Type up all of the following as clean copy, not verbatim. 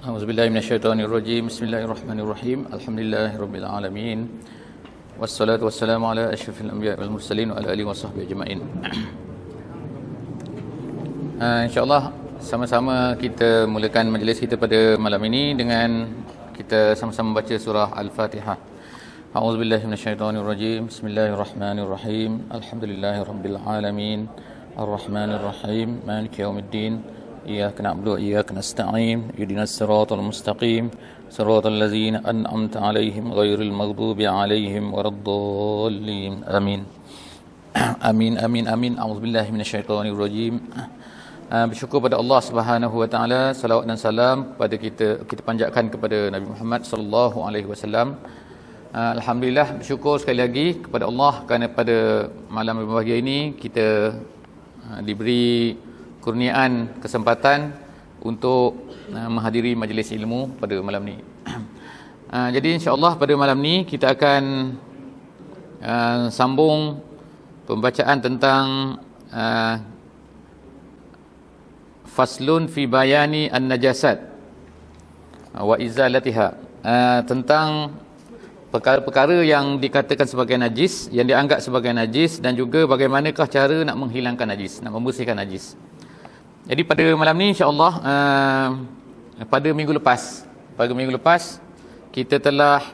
A'udzubillahi minasyaitonirrajim. Bismillahirrahmanirrahim. Alhamdulillahirabbil alamin. Wassalatu wassalamu ala asyrafil anbiya'i wal mursalin wa ala alihi washabbihi ajmain. Insya-Allah sama-sama kita mulakan majlis kita pada malam ini dengan kita sama-sama baca surah Al-Fatihah. A'udzubillahi minasyaitonirrajim. Bismillahirrahmanirrahim. Alhamdulillahirabbil alamin. Arrahmanirrahim. Maliki yaumiddin. إياك نعبد وإياك نستعين اهدنا الصراط المستقيم صراط الذين أنعمت عليهم غير المغضوب عليهم ولا الضالين آمين آمين آمين آمين أعوذ بالله من الشيطان الرجيم. Bersyukur pada Allah Subhanahu wa taala, salawat dan salam kepada kita panjatkan kepada Nabi Muhammad sallallahu alaihi wasallam. Alhamdulillah, bersyukur sekali lagi kepada Allah kerana pada malam berbahagia ini kita diberi kurniaan kesempatan untuk menghadiri majlis ilmu pada malam ni. Jadi insya-Allah pada malam ni kita akan sambung pembacaan tentang faslun fi bayani an-najasat wa izalatiha, tentang perkara-perkara yang dikatakan sebagai najis, yang dianggap sebagai najis, dan juga bagaimanakah cara nak menghilangkan najis, nak membersihkan najis. Jadi pada malam ni insya-Allah pada minggu lepas kita telah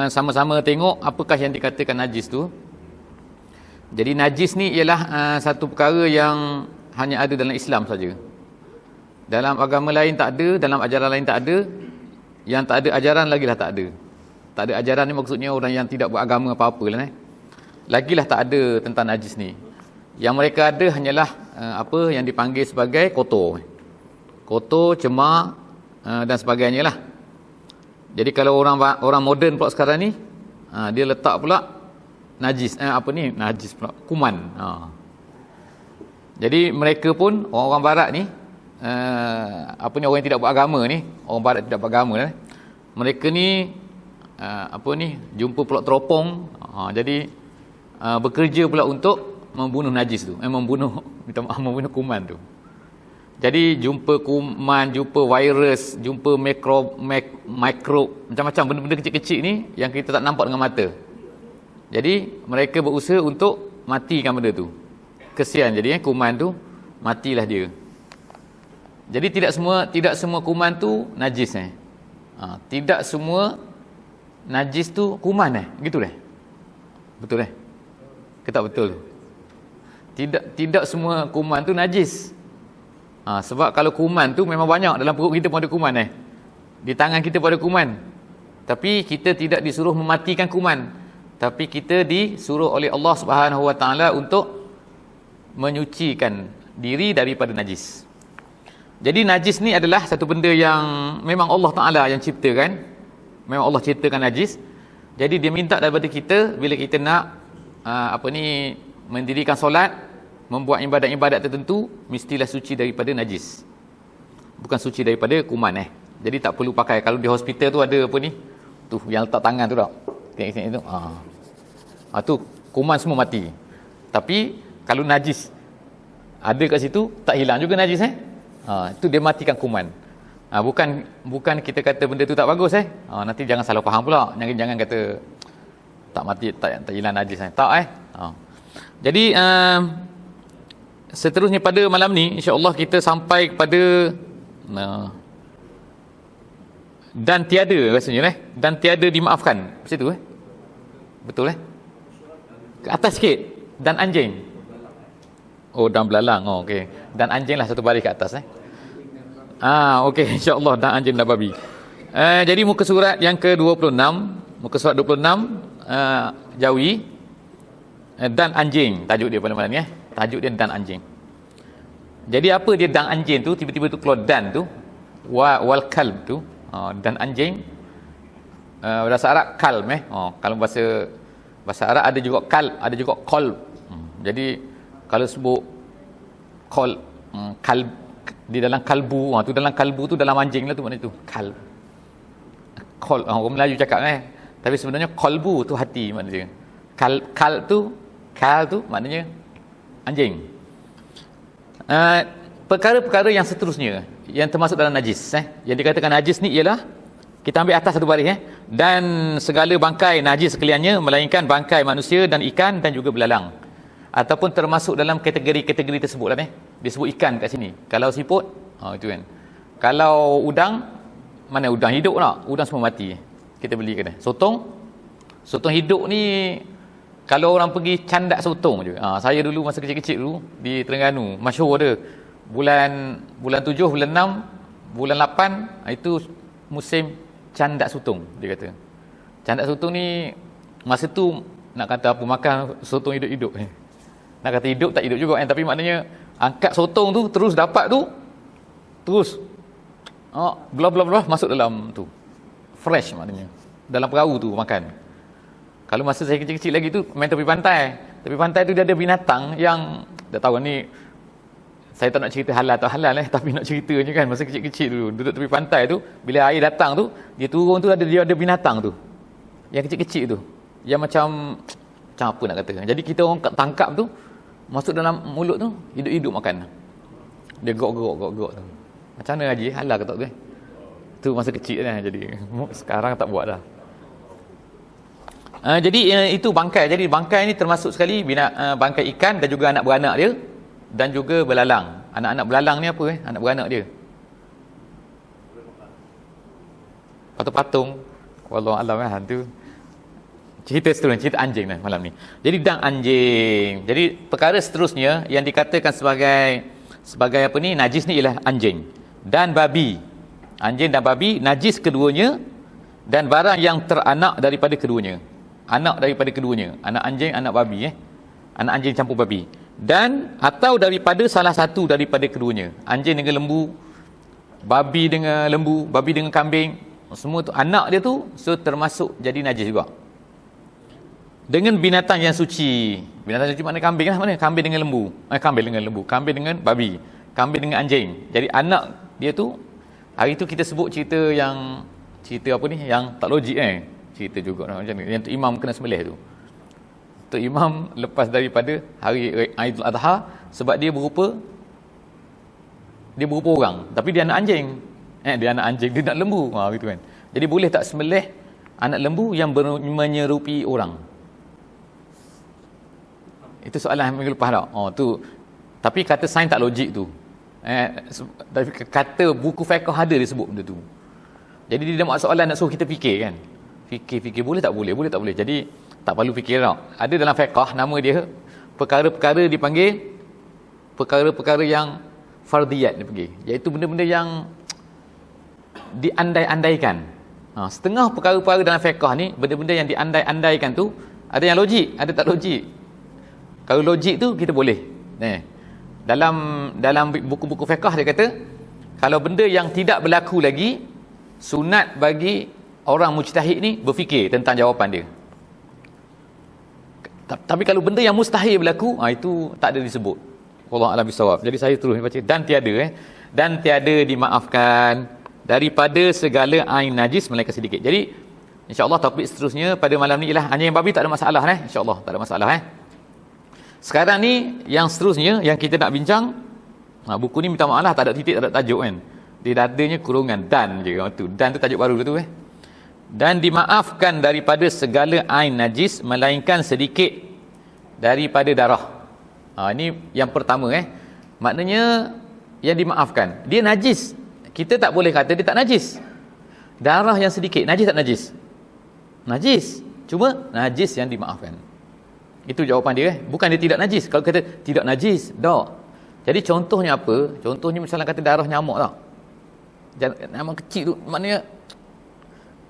sama-sama tengok apakah yang dikatakan najis tu. Jadi najis ni ialah satu perkara yang hanya ada dalam Islam saja. Dalam agama lain tak ada, dalam ajaran lain tak ada. Yang tak ada ajaran lagilah tak ada. Tak ada ajaran ni maksudnya orang yang tidak beragama apa-apa lah, lagilah tak ada tentang najis ni. Yang mereka ada hanyalah apa yang dipanggil sebagai kotor, cemak dan sebagainya lah. Jadi kalau orang moden pula sekarang ni, dia letak pula najis, najis pula, kuman. Jadi mereka pun orang-orang barat ni, orang yang tidak beragama ni, orang barat tidak beragama lah, mereka ni jumpa pula teropong, jadi bekerja pula untuk membunuh najis tu, membunuh kuman tu. Jadi jumpa kuman, jumpa virus, jumpa mikro macam-macam benda-benda kecil-kecil ni yang kita tak nampak dengan mata. Jadi mereka berusaha untuk matikan benda tu. Kesian jadi kuman tu, matilah dia. Jadi tidak semua kuman tu najis tidak semua najis tu kuman gitu betul ke tak betul? Tidak semua kuman tu najis. Sebab kalau kuman tu memang banyak, dalam perut kita pun ada kuman di tangan kita pun ada kuman. Tapi kita tidak disuruh mematikan kuman, tapi kita disuruh oleh Allah Subhanahu wa taala untuk menyucikan diri daripada najis. Jadi najis ni adalah satu benda yang memang Allah Taala yang ciptakan. Memang Allah ciptakan najis. Jadi dia minta daripada kita bila kita nak mendirikan solat, membuat ibadat-ibadat tertentu, mestilah suci daripada najis. Bukan suci daripada kuman Jadi tak perlu pakai. Kalau di hospital tu ada tu yang letak tangan tu tak. Tengok tu. Tu kuman semua mati. Tapi kalau najis ada kat situ, tak hilang juga najis itu dia matikan kuman. Bukan kita kata benda tu tak bagus nanti jangan salah faham pula. Jangan kata tak mati, tak hilang najis tak Jadi seterusnya pada malam ni insya-Allah kita sampai kepada dan tiada rasanya dan tiada dimaafkan. Macam tu betul ke atas sikit, dan anjing. Dan belalang. Okey. Dan anjing lah satu baris ke atas okey, insya-Allah, dan anjing dan babi. Jadi muka surat yang ke-26, muka surat 26 Jawi, dan anjing tajuk dia pada malam ni tajuk dia dan anjing. Jadi apa dia dan anjing tu, tiba-tiba tu keluar dan tu wal kalb tu, dan anjing bahasa Arab kalb kalau bahasa Arab ada juga kalb, ada juga qalb. Jadi kalau sebut kalb di dalam kalbu, tu dalam kalbu tu dalam anjing lah tu, maknanya tu kalb. Orang Melayu cakap tapi sebenarnya qalbu tu hati maknanya. Kal tu maknanya anjing. Perkara-perkara yang seterusnya yang termasuk dalam najis. Yang dikatakan najis ni ialah, kita ambil atas satu baris, dan segala bangkai najis sekaliannya, melainkan bangkai manusia dan ikan dan juga belalang. Ataupun termasuk dalam kategori-kategori tersebut lah, disebut ikan kat sini. Kalau siput, itu kan. Kalau udang, mana udang hidup tak? Udang semua mati. Kita beli kedai. Sotong hidup ni, kalau orang pergi candak sotong je. Saya dulu masa kecil-kecil dulu di Terengganu, masyhur ada. Bulan 7, bulan 6, bulan 8, itu musim candak sotong, dia kata. Candak sotong ni masa tu nak kata apa, makan sotong hidup-hidup. Nak kata hidup tak hidup juga kan, tapi maknanya angkat sotong tu terus dapat tu, terus belah masuk dalam tu. Fresh maknanya. Dalam perahu tu makan. Kalau masa saya kecil-kecil lagi tu main tepi pantai. Tepi pantai tu dia ada binatang yang dah tahu ni, saya tak nak cerita halal atau halal tapi nak cerita je kan, masa kecil-kecil dulu duduk tepi pantai tu, bila air datang tu, dia turun tu, dia ada binatang tu. Yang kecil-kecil tu. Yang macam apa nak kata. Jadi kita orang tangkap tu, masuk dalam mulut tu, hidup-hidup makan. Dia gerok tu. Macam mana Haji? Halal ke tak tu? Tu masa kecil lah. Jadi sekarang tak buat dah. Jadi itu bangkai. Jadi bangkai ni termasuk sekali bangkai ikan dan juga anak beranak dia, dan juga belalang. Anak-anak belalang ni apa anak beranak dia? Patung-patung. Wallahualam kan tu. Cerita seterusnya, cerita anjing dah malam ni. Jadi dan anjing. Jadi perkara seterusnya yang dikatakan sebagai apa ni, najis ni ialah anjing dan babi. Anjing dan babi najis keduanya, dan barang yang teranak daripada keduanya. Anak daripada keduanya. Anak anjing, anak babi. Anak anjing campur babi. Dan atau daripada salah satu daripada keduanya. Anjing dengan lembu, babi dengan lembu, babi dengan kambing, semua tu anak dia tu, so termasuk jadi najis juga. Dengan binatang yang suci. Binatang suci mana kambing lah, mana kambing dengan lembu. Kambing dengan babi, kambing dengan anjing. Jadi anak dia tu, hari tu kita sebut cerita apa ni, yang tak logik cerita juga macam ni, yang tu imam kena sembelih tu. Tu imam lepas daripada hari Aidil Adha, sebab dia berupa orang, tapi dia anak anjing. Dia anak anjing, dia nak lembu. Gitu kan. Jadi boleh tak sembelih anak lembu yang menyerupi orang? Itu soalan yang minggu lepas tak? Tu. Tapi kata sains tak logik tu. Kata buku fiqh ada dia sebut benda tu. Jadi dia buat soalan nak suruh kita fikir kan. Fikir boleh tak boleh? Boleh tak boleh? Jadi tak perlu fikir tau. Ada dalam fiqh nama dia perkara-perkara dipanggil perkara-perkara yang fardiyat dipanggil. Iaitu benda-benda yang diandai-andaikan. Setengah perkara-perkara dalam fiqh ni, benda-benda yang diandai-andaikan tu, ada yang logik, ada tak logik. Kalau logik tu kita boleh. Dalam buku-buku fiqh dia kata, kalau benda yang tidak berlaku lagi, sunat bagi orang mujtahid ni berfikir tentang jawapan dia. Tapi kalau benda yang mustahil berlaku, itu tak ada disebut. Wallahu a'lam bissawab. Jadi saya terus baca, dan tiada dimaafkan daripada segala ain najis melainkan sedikit. Jadi insya-Allah topik seterusnya pada malam ni ialah anjing babi, tak ada masalah insya-Allah tak ada masalah Sekarang ni yang seterusnya yang kita nak bincang, buku ni minta maaf lah tak ada titik, tak ada tajuk kan. Dia adanya kurungan dan je tu. Dan tu tajuk baru tu Dan dimaafkan daripada segala ain najis melainkan sedikit daripada darah. Ini yang pertama Maknanya yang dimaafkan. Dia najis. Kita tak boleh kata dia tak najis. Darah yang sedikit, najis tak najis? Najis. Cuma najis yang dimaafkan. Itu jawapan dia Bukan dia tidak najis. Kalau kata tidak najis, tak. Jadi contohnya apa? Contohnya misalnya kata darah nyamuk tak? Nyamuk kecil tu, maknanya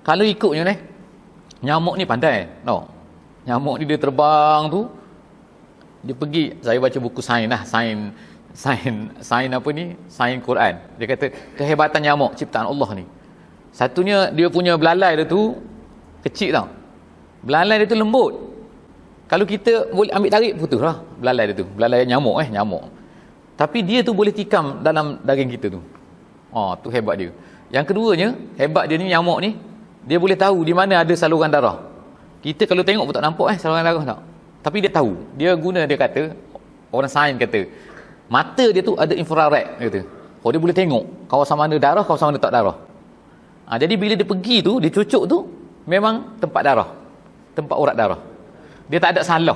kalau ikutnya nyamuk ni pandai no. Nyamuk ni dia terbang tu, dia pergi, saya baca buku sains apa ni, sains Quran. Dia kata kehebatan nyamuk ciptaan Allah ni, satunya dia punya belalai dia tu kecil tau. Belalai dia tu lembut. Kalau kita boleh ambil tarik, putus lah belalai dia tu. Belalai nyamuk nyamuk. Tapi dia tu boleh tikam dalam daging kita tu. Tu hebat dia. Yang keduanya, hebat dia ni, nyamuk ni, dia boleh tahu di mana ada saluran darah. Kita kalau tengok pun tak nampak saluran darah tak. Tapi dia tahu. Dia guna, dia kata, orang sains kata, mata dia tu ada infrared, dia kata. Dia boleh tengok kawasan mana darah, kawasan mana tak darah. Jadi bila dia pergi tu, dia cucuk tu memang tempat darah, tempat urat darah. Dia tak ada salah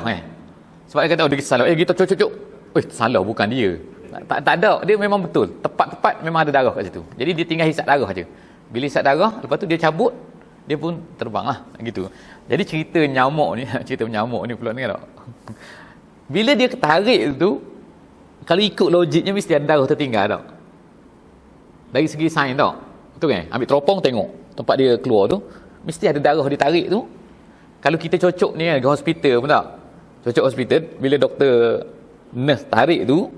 sebab dia kata dia salah, kita cucuk, salah bukan dia. Tak ada, dia memang betul tepat-tepat, memang ada darah kat situ. Jadi dia tinggal hisap darah aja. Bila hisap darah, lepas tu dia cabut, dia pun terbang lah gitu. Jadi cerita nyamuk ni pula ni tak. Bila dia tarik tu, kalau ikut logiknya mesti ada darah tertinggal tak. Dari segi sains tak. Betul kan? Ambil teropong tengok tempat dia keluar tu, mesti ada darah dia tarik tu. Kalau kita cocok ni ke hospital pun tak. Cocok hospital, bila doktor nurse tarik tu,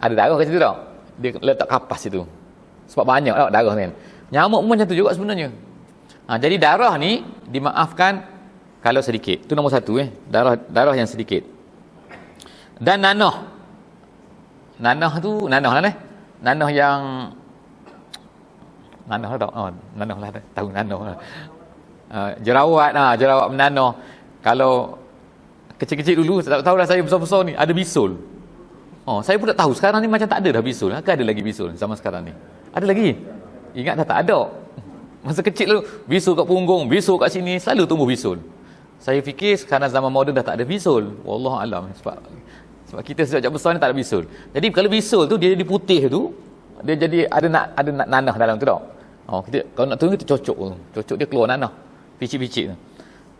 ada darah kat situ tak. Dia letak kapas situ. Sebab banyak tak darah kan. Nyamuk pun macam tu juga sebenarnya. Jadi darah ni dimaafkan kalau sedikit. Tu nombor satu darah yang sedikit. Dan nanah. Nanah tu nanah lah Nanah yang nanah lah tak. Nanah lah tahu nanah lah. Jerawat menanah. Kalau kecil-kecil dulu tak tahu dah saya besar-besar ni ada bisul. Saya pun tak tahu sekarang ni macam tak ada dah bisul. Ada lagi bisul zaman sekarang ni? Ada lagi? Ingat dah tak ada. Masa kecil dulu bisul kat punggung, bisul kat sini, selalu tumbuh bisul. Saya fikir sekarang zaman moden dah tak ada bisul. Wallahu alam, sebab kita sejak besar ni tak ada bisul. Jadi kalau bisul tu dia jadi putih tu, dia jadi ada nanah dalam tu tak. Kita kalau nak tunggu kita cocok dia keluar nanah. Picit-picit tu.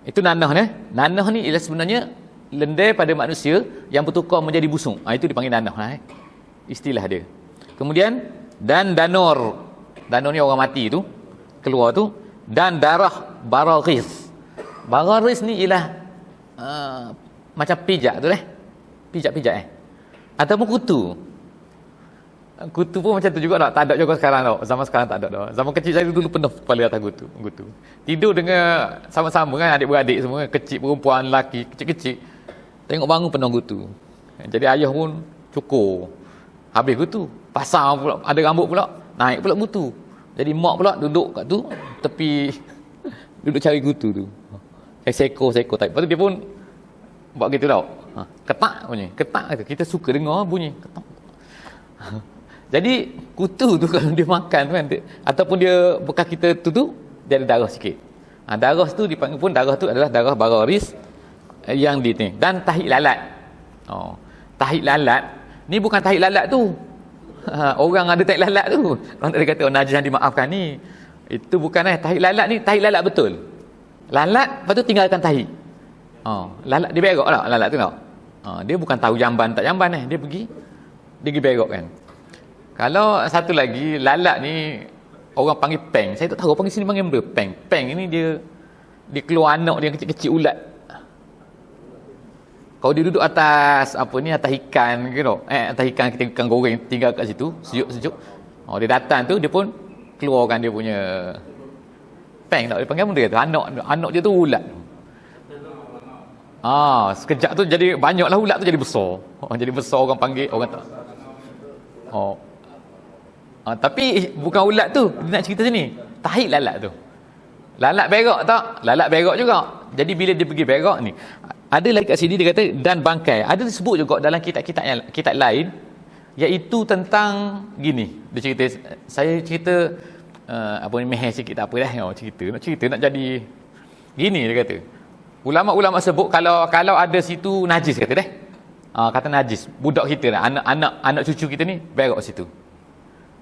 Itu nanah ni. Nanah ni ialah sebenarnya lendir pada manusia yang bertukar menjadi busuk. Itu dipanggil nanah lah. Istilah dia. Kemudian dan danor. Danor ni orang mati tu keluar tu. Dan darah baraghis. Baraghis ni ialah macam pijak tu pijak ataupun kutu. Kutu pun macam tu juga tak ada juga sekarang tau. Zaman sekarang tak ada dah. Zaman kecil saya dulu penuh kepala atas kutu. Tidur dengan sama-sama kan, adik-beradik semua, kecil perempuan, lelaki, kecil-kecil. Tengok bangun penuh kutu. Jadi ayah pun cukur. Habis kutu, pasang pula, ada rambut pula, naik pula kutu. Jadi mak pula duduk kat tu, tepi duduk cari kutu tu. Seko type. Lepas tu dia pun buat gitu tau. Ketak bunyi. Ketak kata. Kita suka dengar bunyi ketak. Jadi kutu tu kalau dia makan tu kan, ataupun dia bekas kita tu dia ada darah sikit. Darah tu dipanggil pun, darah tu adalah darah baraghis yang ni. Dan tahi lalat. Tahi lalat ni bukan tahi lalat tu. Orang ada tahi lalat tu. Orang dia kata najis yang dimaafkan ni. Itu bukan tahi lalat ni, tahi lalat betul. Lalat lepas tu tinggalkan tahi. Lalat dia berok tak lalat tu tak. Dia bukan tahu jamban tak jamban dia pergi berok kan. Kalau satu lagi lalat ni orang panggil peng. Saya tak tahu panggil sini panggil apa. Peng ini dia keluar anak dia kecil-kecil ulat. Kalau dia duduk atas atas ikan gitu. Atas ikan kita ikan goreng tinggal kat situ sejuk. Dia datang tu dia pun keluarkan dia punya peng tak dia panggil apa dia tu. Anak dia tu ulat. Sekejap tu jadi banyaklah ulat tu jadi besar. Jadi besar orang panggil orang tak. Tapi bukan ulat tu dia nak cerita sini. Tahi lalat tu. Lalat berak tak? Lalat berak juga. Jadi bila dia pergi berak ni, ada lagi kat sini dia kata dan bangkai. Ada disebut juga dalam kitab lain, iaitu tentang gini. Dia cerita, saya cerita meher sikit tak apa dah. Cerita nak jadi gini dia kata. Ulama-ulama sebut kalau ada situ najis kata deh. Kata najis. Budak kita lah, anak cucu kita ni berak situ.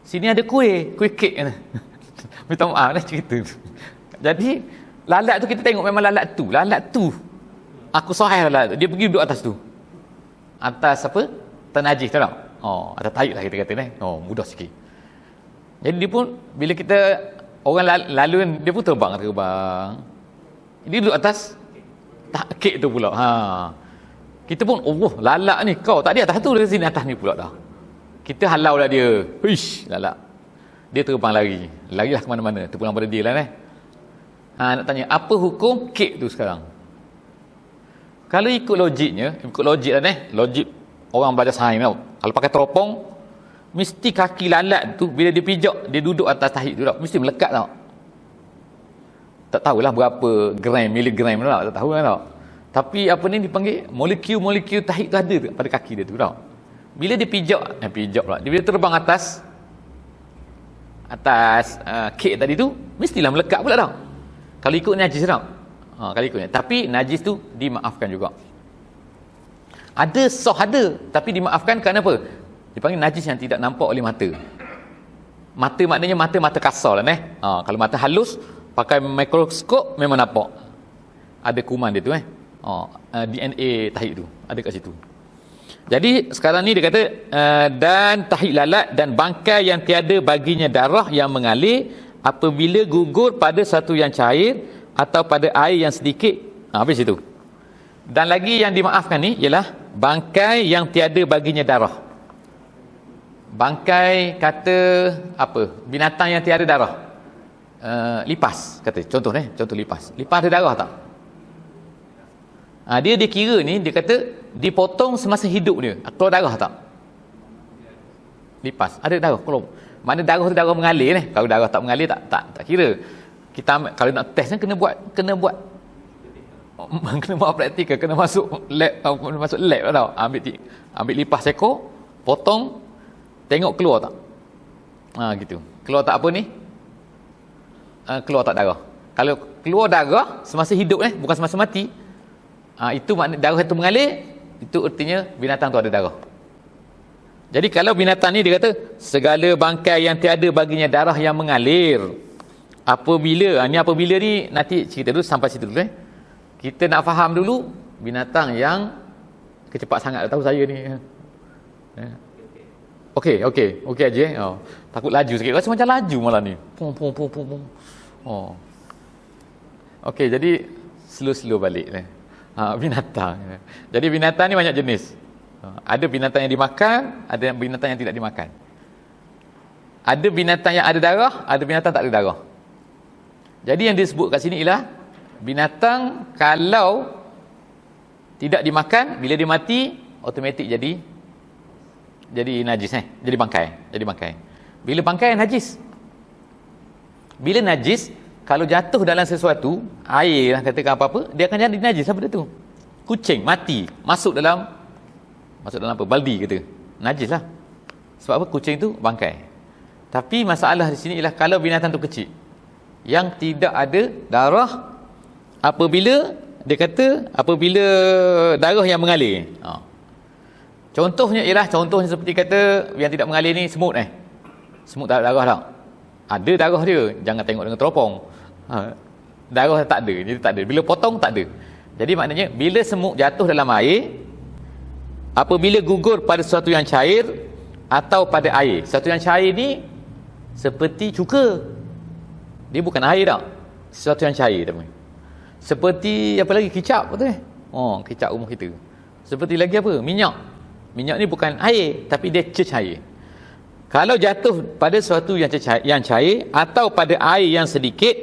Sini ada kuih kek kan. Minta maaf dah cerita. Jadi lalat tu kita tengok memang lalat tu. Aku sahih lalat tu. Dia pergi duduk atas tu. Atas apa? Tanajis tu tak? Atas taik lah kita kata ni. Mudah sikit. Jadi dia pun bila kita orang lalu kan, dia pun terbang. Dia duduk atas kek tu pula. Kita pun lalat ni kau tak ada atas tu, dari sini atas ni pula dah. Kita halau lah dia. Huish, lalat. Dia terbang larilah ke mana-mana, terpulang pada dia lah nak tanya apa hukum kek tu sekarang. Kalau ikut logik lah logik orang belajar sains tau. Kalau pakai teropong mesti kaki lalat tu bila dia pijak, dia duduk atas tahi tu mesti melekat tau. Tak tahulah berapa miligram tak tahu kan tau. Tapi apa ni dipanggil molekul tahi tu ada pada kaki dia tu tau. Bila dia pijak pula, dia bila terbang atas atas kek tadi tu, mestilah melekat pula tau. Kalau ikut najis tau. Kalau ikutnya. Tapi najis tu dimaafkan juga. Ada sah ada, tapi dimaafkan kerana apa? Dipanggil najis yang tidak nampak oleh mata. Mata maknanya mata kasar lah kalau mata halus pakai mikroskop memang nampak. Ada kuman dia tu DNA tahi tu ada kat situ. Jadi sekarang ni dia kata dan tahi lalat dan bangkai yang tiada baginya darah yang mengalir apabila gugur pada satu yang cair atau pada air yang sedikit. Habis itu. Dan lagi yang dimaafkan ni ialah bangkai yang tiada baginya darah. Bangkai kata apa? Binatang yang tiada darah. Lipas kata. Contoh lipas. Lipas ada darah tak? Dia kira ni, dia kata dipotong semasa hidup dia. Keluar darah tak? Lipas. Ada darah. Kalau mana darah tu darah mengalir ni. Kalau darah tak mengalir tak kira. Kita kalau nak test ni kena buat kena buat praktikal, kena masuk lab tau. Ambil lipas ekor, potong, tengok keluar tak. Gitu. Keluar tak apa ni? Keluar tak darah. Kalau keluar darah semasa hidup bukan semasa mati. Itu makna darah itu mengalir, itu artinya binatang tu ada darah. Jadi kalau binatang ni dia kata segala bangkai yang tiada baginya darah yang mengalir. Apabila ni nanti cerita dulu sampai situ dulu Kita nak faham dulu binatang yang kecepat sangat tahu saya ni. Okey aja takut laju sikit. Rasa macam laju malah ni. Pum. Okey, jadi slow balik binatang. Jadi binatang ni banyak jenis. Ada binatang yang dimakan, ada binatang yang tidak dimakan. Ada binatang yang ada darah, ada binatang tak ada darah. Jadi yang disebut kat sini ialah binatang kalau tidak dimakan, bila dia mati automatik jadi najis jadi bangkai. Bila bangkai najis. Bila najis, kalau jatuh dalam sesuatu, air katakan apa-apa, dia akan jadi najis apa benda tu. Kucing mati, masuk dalam apa? Baldi kata. Najis lah. Sebab apa? Kucing tu bangkai. Tapi masalah di sini ialah kalau binatang tu kecil yang tidak ada darah, apabila darah yang mengalir. Contohnya seperti kata yang tidak mengalir ni semut Semut tak ada darah tak? Ada darah dia, jangan tengok dengan teropong. Darah tak ada, jadi tak ada. Bila potong tak ada. Jadi maknanya bila semut jatuh dalam air, apabila gugur pada sesuatu yang cair atau pada air. Sesuatu yang cair ni seperti cuka. Dia bukan air tak? Sesuatu yang cair namanya. Seperti apa lagi? Kicap betul kicap rumah kita. Seperti lagi apa? Minyak. Minyak ni bukan air, tapi dia cecair. Kalau jatuh pada sesuatu yang cair atau pada air yang sedikit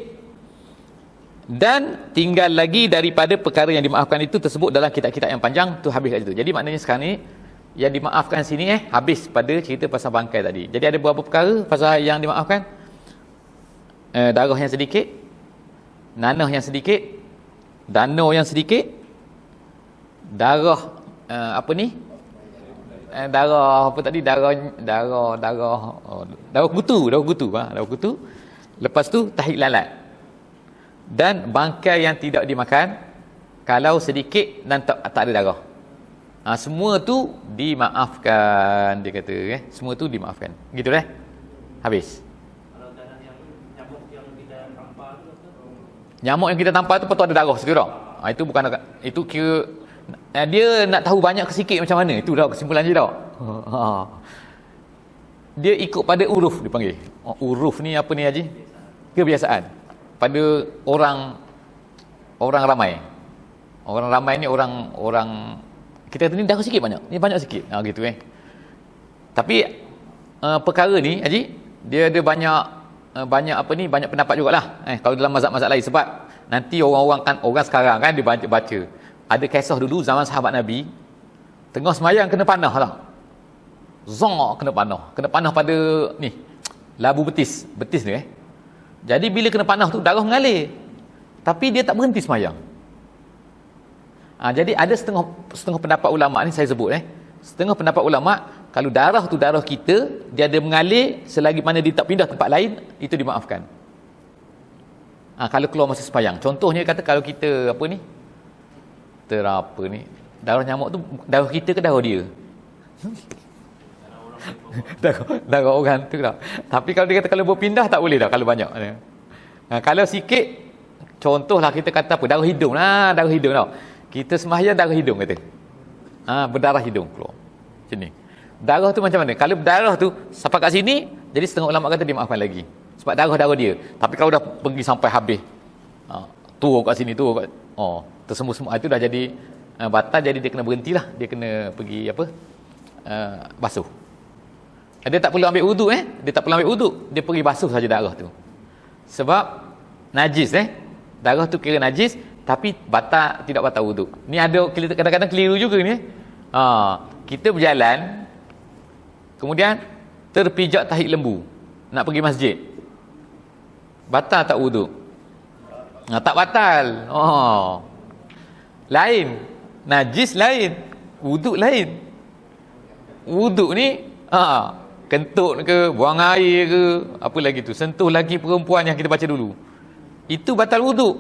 dan tinggal lagi daripada perkara yang dimaafkan itu tersebut dalam kitab-kitab yang panjang, tu habis kat situ. Jadi maknanya sekarang ni yang dimaafkan sini habis pada cerita pasal bangkai tadi. Jadi ada beberapa perkara pasal yang dimaafkan. Darah yang sedikit, nanah yang sedikit, danau yang sedikit, darah darah apa tadi, darah kutu. Lepas tu tahi lalat dan bangkai yang tidak dimakan kalau sedikit dan tak ada darah. Semua tu dimaafkan, dia kata semua tu dimaafkan. Gitu habis. Nyamuk yang kita tampar tu betul ada darah situ tau. Itu bukan, itu kira dia nak tahu banyak ke sikit macam mana. Itu dah kesimpulan dia tau. Dia ikut pada uruf dipanggil. Uruf ni apa ni Haji? Kebiasaan. Pada orang ramai. Orang ramai ni orang kita kata ni darah sikit banyak. Ni banyak sikit. Gitu Tapi perkara ni Haji, dia ada banyak pendapat jugalah kalau dalam mazhab-mazhab lain. Sebab nanti orang sekarang dia baca ada kisah dulu zaman sahabat Nabi tengah semayang kena panah tau. Kena panah pada ni labu betis ni Jadi bila kena panah tu darah mengalir, tapi dia tak berhenti semayang. Jadi ada setengah pendapat ulama ni saya sebut setengah pendapat ulama Kalau darah tu darah kita, dia ada mengalir selagi mana dia tak pindah tempat lain, itu dimaafkan. Kalau keluar masa sembahyang. Contohnya kata kalau kita apa ni? Terapa ni? Darah nyamuk tu darah kita ke darah dia? darah orang tu dah. Tapi kalau dia kata kalau berpindah tak boleh dah kalau banyak. Kalau sikit, contohlah kita kata apa? Darah hidung lah, darah hidung tau. Kita sembahyang darah hidung kata. Berdarah hidung keluar. Macam ni. Darah tu macam mana? Kalau berdarah tu sampai kat sini, jadi setengah ulama kata dimaafkan lagi. Sebab darah-darah dia. Tapi kalau dah pergi sampai habis, turun kat sini, turun kat, tersemua-semua, itu dah jadi batal, jadi dia kena berhentilah. Dia kena pergi apa? Basuh. Dia tak perlu ambil wuduk Dia tak perlu ambil wuduk. Dia pergi basuh saja darah tu. Sebab najis darah tu kira najis, tapi batal, tidak batal wuduk. Ni ada kadang-kadang keliru juga ni. Kita berjalan, kemudian terpijak tahi lembu, nak pergi masjid. Batal tak wuduk? Tak batal. Lain. Najis lain, wuduk lain. Wuduk ni kentut ke, buang air ke, apa lagi tu, sentuh lagi perempuan yang kita baca dulu, itu batal wuduk.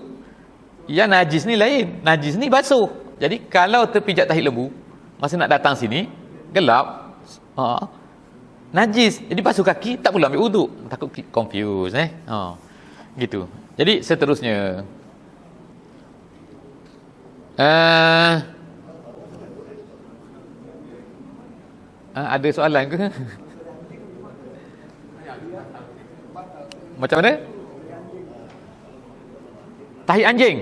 Yang najis ni lain. Najis ni basuh. Jadi kalau terpijak tahi lembu masa nak datang sini, gelap, najis, jadi basuh kaki, tak perlu ambil wuduk. Takut confuse gitu. Jadi seterusnya, ada soalan ke? Macam mana? Tahi anjing.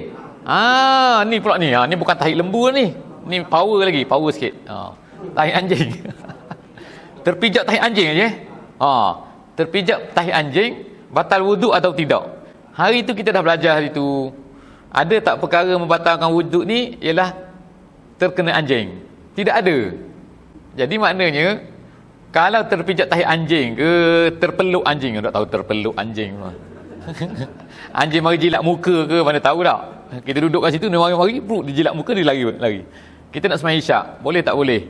Ni pula ni. Ni bukan tahi lembu ni. Ni power lagi, power sikit. Tahi anjing. Terpijak tahi anjing aja. Terpijak tahi anjing batal wuduk atau tidak? Hari tu kita dah belajar hari tu. Ada tak perkara membatalkan wuduk ni ialah terkena anjing? Tidak ada. Jadi maknanya kalau terpijak tahi anjing ke, terpeluk anjing, tak tahu terpeluk anjing. Anjing mari jilat muka ke, mana tahu tak? Kita duduk kat situ, dia mari-mari, dia jilat muka, dia lari. Kita nak sembahyang isyak, boleh tak boleh?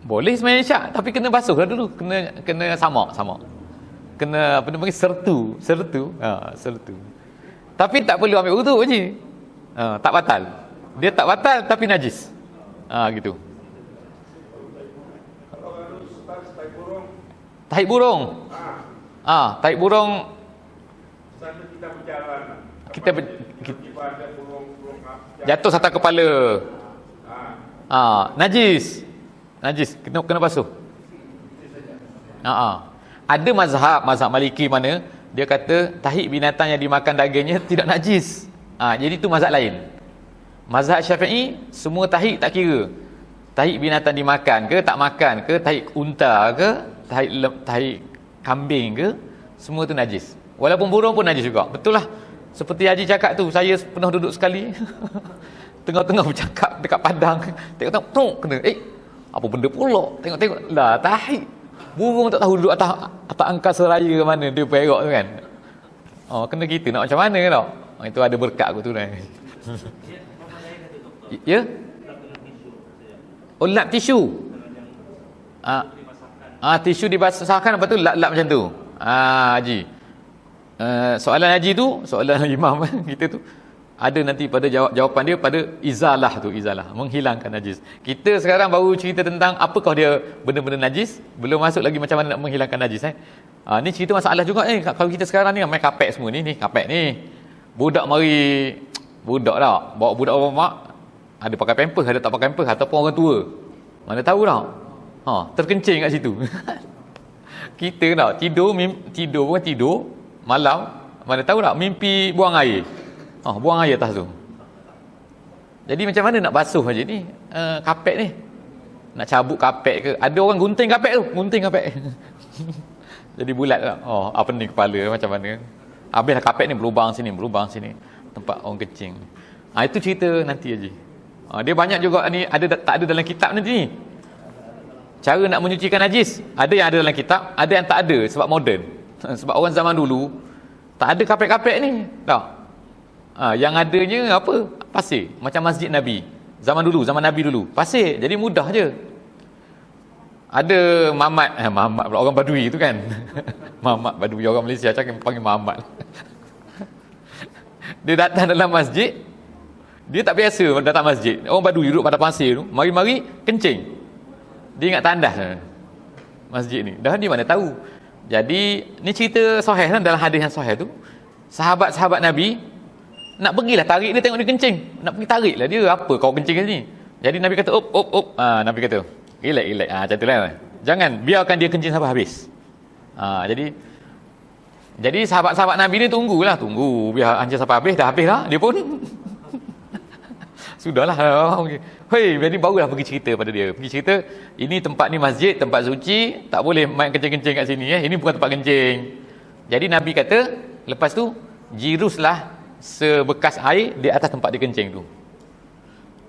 Boleh sembahyang isyak, tapi kena basuh lah dulu, kena samak. Kena apa dia panggil, sertu. Tapi tak perlu ambil wuduk je. Tak batal. Dia tak batal tapi najis. Gitu. Tahi burung. Tahi burung. Sambil kita berjalan. Kita jatuh atas kepala. Najis. Kena basuh. Ada mazhab Maliki mana dia kata tahi binatang yang dimakan dagingnya tidak najis. Jadi itu mazhab lain. Mazhab Syafi'i semua tahi tak kira. Tahi binatang dimakan ke, tak makan ke, tahi unta ke, tahi kambing ke, semua tu najis. Walaupun burung pun najis juga. Betul lah. Seperti Haji cakap tu, saya pernah duduk sekali tengah-tengah bercakap dekat padang, tengok-tengok kena, apa benda pula? Tengok-tengok lah, tahi. Burung tak tahu duduk atas angkasa raya ke mana, dia perak tu kan. Kena kita nak macam mana tau. Itu ada berkat aku tu kan. Ya? Lap tisu. Tisu dibasahkan, apa tu? Lap macam tu. Haji. Soalan Haji tu, soalan imam kita tu, ada nanti pada jawapan dia pada izalah tu, izalah, menghilangkan najis. Kita sekarang baru cerita tentang apakah dia benda-benda najis, belum masuk lagi macam mana nak menghilangkan najis. Ni cerita masalah juga kalau kita sekarang ni main kapek semua ni kapek ni. Budak tak, bawa budak orang mak, ada pakai pampers, ada tak pakai pampers, ataupun orang tua. Mana tahu tak? Terkencing kat situ. Kita tak tidur malam, mana tahu tak mimpi buang air. Buang air atas tu. Jadi macam mana nak basuh macam ni? Kapek ni. Nak cabut kapek ke? Ada orang gunting kapek tu, Jadi bulat tak? Apa ni kepala macam mana? Habislah kapek ni berlubang sini. Tempat orang kencing. Itu cerita nanti Haji. Dia banyak juga ni, tak ada dalam kitab nanti ni. Cara nak menyucikan najis, ada yang ada dalam kitab, ada yang tak ada sebab moden. Sebab orang zaman dulu tak ada kapek-kapek ni. Tak. Yang adanya apa? Pasir. Macam Masjid Nabi. Zaman Nabi dulu. Pasir. Jadi mudah je. Ada Mamat pula, orang Badui tu kan. Mamat Badui, orang Malaysia cakap panggil Mamat. Dia datang dalam masjid, dia tak biasa datang masjid. Orang Badui duduk pada pasir tu, mari-mari kencing. Dia ingat tandas masjid ni. Dah dia mana tahu. Jadi ni cerita sahih kan, dalam hadis yang sahih tu. Sahabat-sahabat Nabi nak pergilah tarik dia, tengok dia kencing. Nak pergi tarik lah dia, apa kau kencing kat sini? Jadi Nabi kata, op. Nabi kata, relax. Macam tu lah. Jangan, biarkan dia kencing sampai habis. Jadi sahabat-sahabat Nabi ni tunggu biar anjir sampai habis. Dah habis lah, dia pun sudahlah. Hei, jadi barulah pergi cerita pada dia. Pergi cerita, ini tempat ni masjid, tempat suci, tak boleh main kencing-kencing kat sini. Ini bukan tempat kencing. Jadi Nabi kata, lepas tu, jiruslah sebekas air di atas tempat dia kencing tu.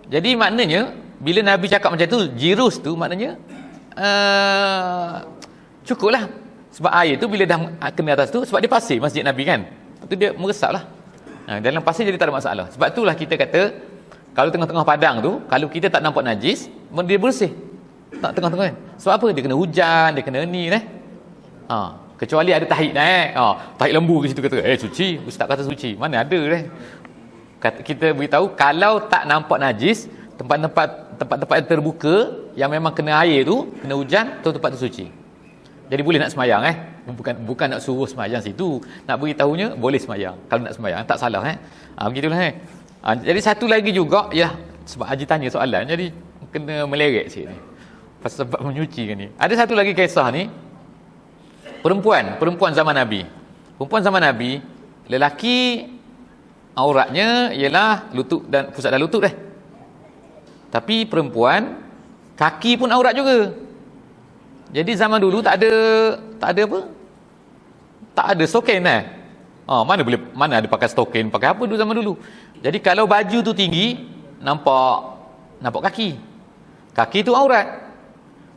Jadi maknanya, bila Nabi cakap macam tu, jirus tu maknanya, cukuplah. Sebab air tu bila dah kena atas tu, sebab dia pasir masjid Nabi kan. Lepas tu dia meresap lah. Dalam pasir jadi tak ada masalah. Sebab itulah kita kata, kalau tengah-tengah padang tu, kalau kita tak nampak najis, dia bersih. Tak tengah-tengah kan. Sebab apa? Dia kena hujan, dia kena ni kecuali ada tahid tahid lembu ke situ kata, suci. Ustaz kata suci. Mana ada kita beritahu, kalau tak nampak najis, tempat-tempat yang terbuka, yang memang kena air tu, kena hujan, tu tempat tu suci. Jadi boleh nak semayang bukan nak suruh semayang situ. Nak beritahunya boleh semayang. Kalau nak semayang tak salah begitulah jadi satu lagi juga sebab Haji tanya soalan, jadi kena meleret sikit ni. Pasal sebab menyuci kan ni. Ada satu lagi kisah ni. Perempuan zaman Nabi. Perempuan zaman Nabi, lelaki auratnya ialah lutut dan pusat dan lutut Tapi perempuan kaki pun aurat juga. Jadi zaman dulu tak ada apa? Tak ada stokin mana ada pakai stokin, pakai apa dulu zaman dulu. Jadi kalau baju tu tinggi, nampak kaki. Kaki tu aurat.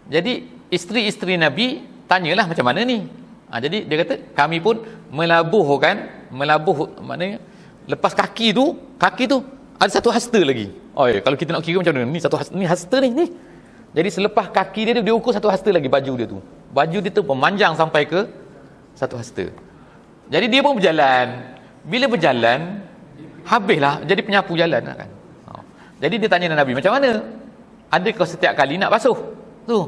Jadi isteri-isteri Nabi tanyalah macam mana ni. Jadi dia kata kami pun melabuh maknanya lepas kaki tu ada satu hasta lagi. Kalau kita nak kira macam mana ni, ni hasta ni. Jadi selepas kaki dia ukur satu hasta lagi baju dia tu. Baju dia tu memanjang sampai ke satu hasta. Jadi dia pun berjalan. Bila berjalan, habislah jadi penyapu jalan kan. Jadi dia tanya Nabi, macam mana? Adakah setiap kali nak basuh? Tu.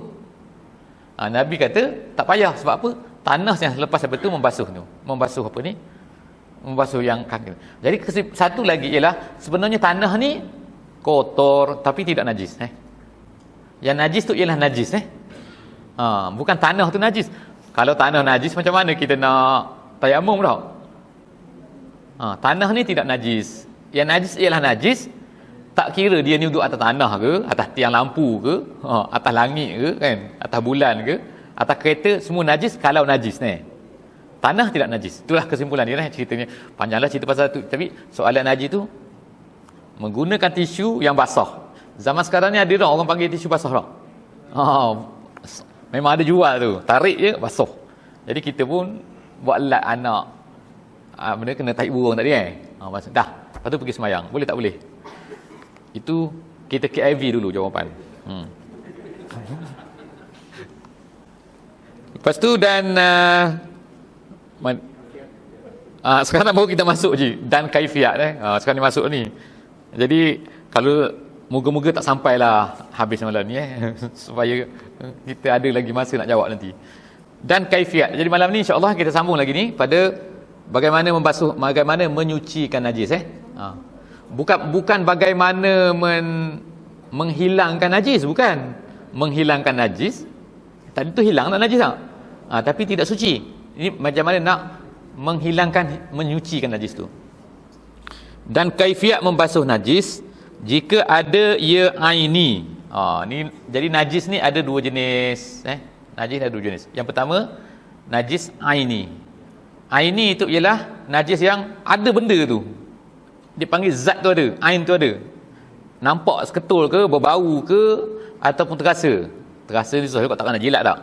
Nabi kata, tak payah. Sebab apa? Tanah yang lepas apa tu membasuh tu. Membasuh apa ni? Membasuh yang kaki. Jadi satu lagi ialah, sebenarnya tanah ni kotor tapi tidak najis. Yang najis tu ialah najis. Bukan tanah tu najis. Kalau tanah najis, macam mana kita nak tayamum tau? Tanah ni tidak najis. Yang najis ialah najis. Tak kira dia ni duduk atas tanah ke, atas tiang lampu ke, atas langit ke kan, atas bulan ke, atas kereta, semua najis kalau najis ni. Tanah tidak najis. Itulah kesimpulan dia ceritanya. Panjanglah cerita pasal tu. Tapi soalan najis tu menggunakan tisu yang basah. Zaman sekarang ni ada orang panggil tisu basah tau. Memang ada jual tu. Tarik je basuh. Jadi kita pun buat lat anak. Benda kena tarik burung tadi dah. Lepas tu pergi semayang. Boleh tak boleh? Itu kita KIV dulu jawapan. Lepas tu dan sekarang baru kita masuk je dan kaifiat sekarang ni masuk ni. Jadi kalau moga-moga tak sampailah habis malam ni supaya kita ada lagi masa nak jawab nanti. Dan kaifiat. Jadi malam ni insya-Allah kita sambung lagi ni pada bagaimana membasuh, bagaimana menyucikan najis bukan bagaimana menghilangkan najis, bukan. Menghilangkan najis. Tadi tu hilang tak najis tak? Tapi tidak suci. Ini macam mana nak menghilangkan, menyucikan najis tu. Dan kaifiat membasuh najis jika ada ia aini. Ni jadi najis ni ada dua jenis. Najis ada dua jenis. Yang pertama najis aini. Aini itu ialah najis yang ada benda tu. Dia panggil zat tu ada, ain tu ada. Nampak seketul ke, berbau ke, ataupun terasa. Terasa ni susah kau takkan nak jilat tak?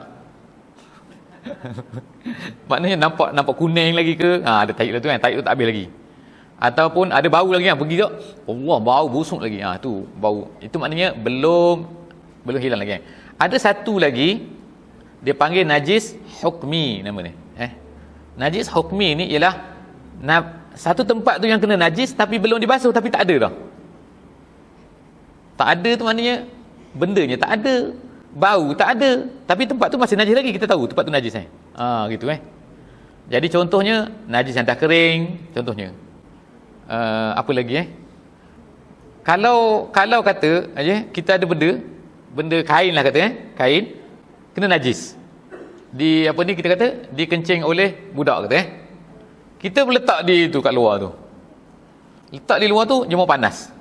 Maknanya nampak kuning lagi ke? Ada tahi lah tu kan, tahi tu tak habis lagi. Ataupun ada bau lagi kan, pergi tak? Allah, bau busuk lagi. Tu bau. Itu maknanya belum hilang lagi kan. Ada satu lagi dia panggil najis hukmi nama ni. Najis hukmi ni ialah satu tempat tu yang kena najis tapi belum dibasuh, tapi tak ada dah. Tak ada tu maknanya bendanya tak ada, bau tak ada, tapi tempat tu masih najis lagi, kita tahu tempat tu najis gitu. Jadi contohnya najis yang dah kering, contohnya apa lagi kalau kata kita ada benda kain lah kata kain kena najis kita kata dikencing oleh budak kata kita letak di tu kat luar tu, letak di luar tu jemur panas,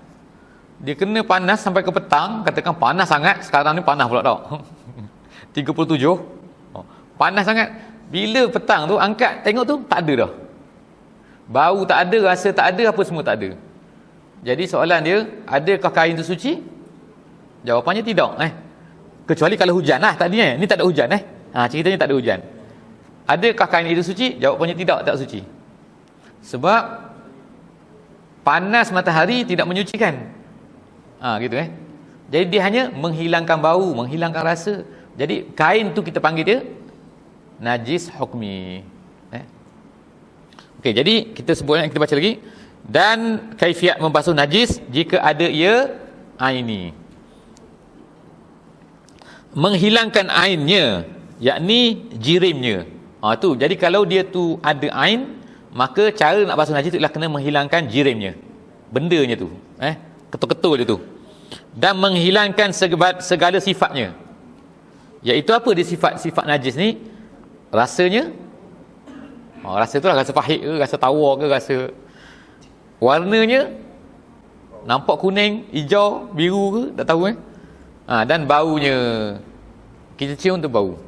dia kena panas sampai ke petang, katakan panas sangat, sekarang ni panas pula tau 37 panas sangat, bila petang tu angkat tengok tu tak ada dah, bau tak ada, rasa tak ada, apa semua tak ada. Jadi soalan dia, adakah kain tu suci? Jawapannya tidak kecuali kalau hujan lah tadi ni tak ada hujan ceritanya tak ada hujan. Adakah kain itu suci? Jawapannya tidak, tak suci. Sebab panas matahari tidak menyucikan. Gitu Jadi dia hanya menghilangkan bau, menghilangkan rasa. Jadi kain tu kita panggil dia najis hukmi. Okey, jadi kita sebutkan, kita baca lagi. Dan kaifiat membasuh najis jika ada ia aini. Menghilangkan ainnya, yakni jirimnya. Tu. Jadi kalau dia tu ada ain, maka cara nak basuh najis tu ialah kena menghilangkan jirimnya. Bendanya tu. Ketul-ketul dia tu. Dan menghilangkan segala sifatnya. Iaitu apa dia sifat najis ni? Rasanya. Rasa tu lah, rasa pahit ke, rasa tawar ke, rasa warnanya nampak kuning, hijau, biru ke, tak tahu dan baunya, kita cium tu bau.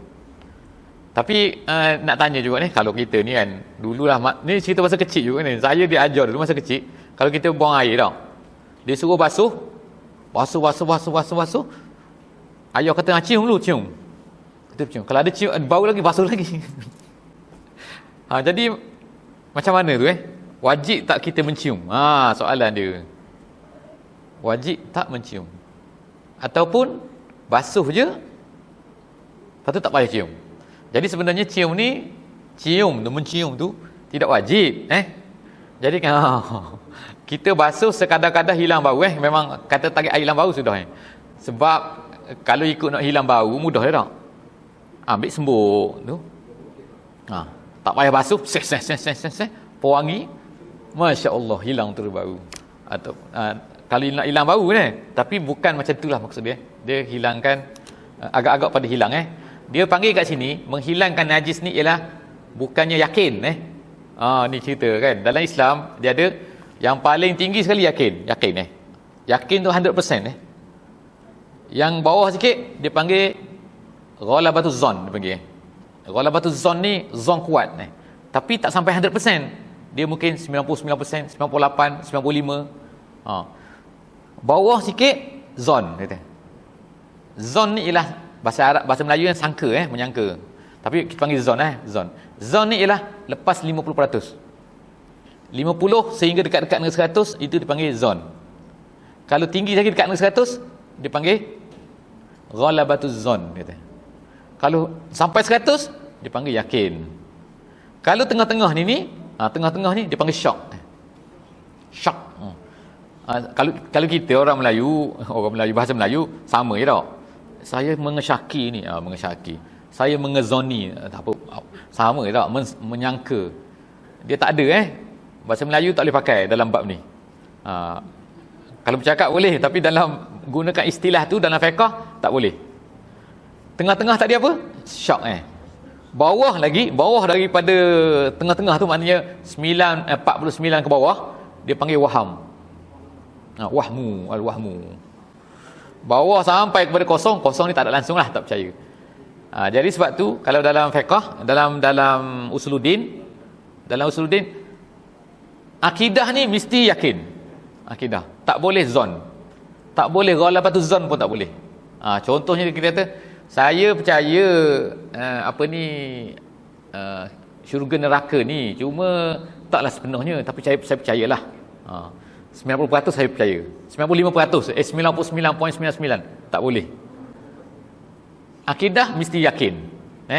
Tapi nak tanya juga ni, kalau kita ni kan dululah, ni cerita masa kecil juga ni, saya diajar dulu masa kecil, kalau kita buang air tau, dia suruh basuh, ayah kata cium dulu, cium, kita cium, kalau ada cium bau lagi, basuh lagi. Jadi macam mana tu wajib tak kita mencium? Soalan dia. Wajib tak mencium? Ataupun basuh je, lepas tu tak payah cium? Jadi sebenarnya mencium tu tidak wajib. Jadi kita basuh sekadar-kadar hilang bau. Memang kata tarik air hilang bau sudah. Sebab kalau ikut nak hilang bau, mudah tak? Ambil sembuk tu. Tak payah basuh, pewangi, Masya Allah, hilang terus bau. Atau kalau nak hilang bau tapi bukan macam itulah maksud dia. Dia hilangkan agak-agak pada hilang. Dia panggil kat sini menghilangkan najis ni ialah bukannya yakin. Ni cerita kan. Dalam Islam dia ada yang paling tinggi sekali yakin. Yakin tu 100%. Yang bawah sikit dia panggil ghalabatuz zon, dia panggil. Ghalabatuz zon ni zon kuat tapi tak sampai 100%. Dia mungkin 99%, 98%, 95%. Bawah sikit zon kata. Zon ni ialah bahasa Arab, bahasa Melayu yang sangka menyangka. Tapi kita panggil zon zon. Zon ni ialah lepas 50%. 50 sehingga dekat-dekat dengan 100 itu dipanggil zon. Kalau tinggi lagi dekat dengan 100 dipanggil ghalabatuz zon kata. Kalau sampai 100 dipanggil yakin. Kalau tengah-tengah ni tengah-tengah ni dipanggil syak. Kalau kita orang Melayu bahasa Melayu sama je tak? Saya mengesyaki ni, mengesyaki. Saya mengezoni, tak apa, sama je tak? Menyangka. Dia tak ada bahasa Melayu tak boleh pakai dalam bab ni. Kalau bercakap boleh, tapi dalam gunakan istilah tu dalam fiqh tak boleh. Tengah-tengah tak ada apa? Syak bawah daripada tengah-tengah tu maknanya 49 ke bawah dia panggil waham. Al-wahmu. Bawah sampai kepada kosong ni tak ada langsung lah, tak percaya. Jadi sebab tu kalau dalam fiqh, dalam usuluddin akidah ni mesti yakin. Akidah tak boleh zon, tak boleh ghalabatuz zon pun tak boleh. Contohnya kita kata saya percaya syurga neraka ni, cuma taklah sepenuhnya, tapi saya percayalah. 90% saya percaya. 95%, 99.99 tak boleh. Akidah mesti yakin. Ha.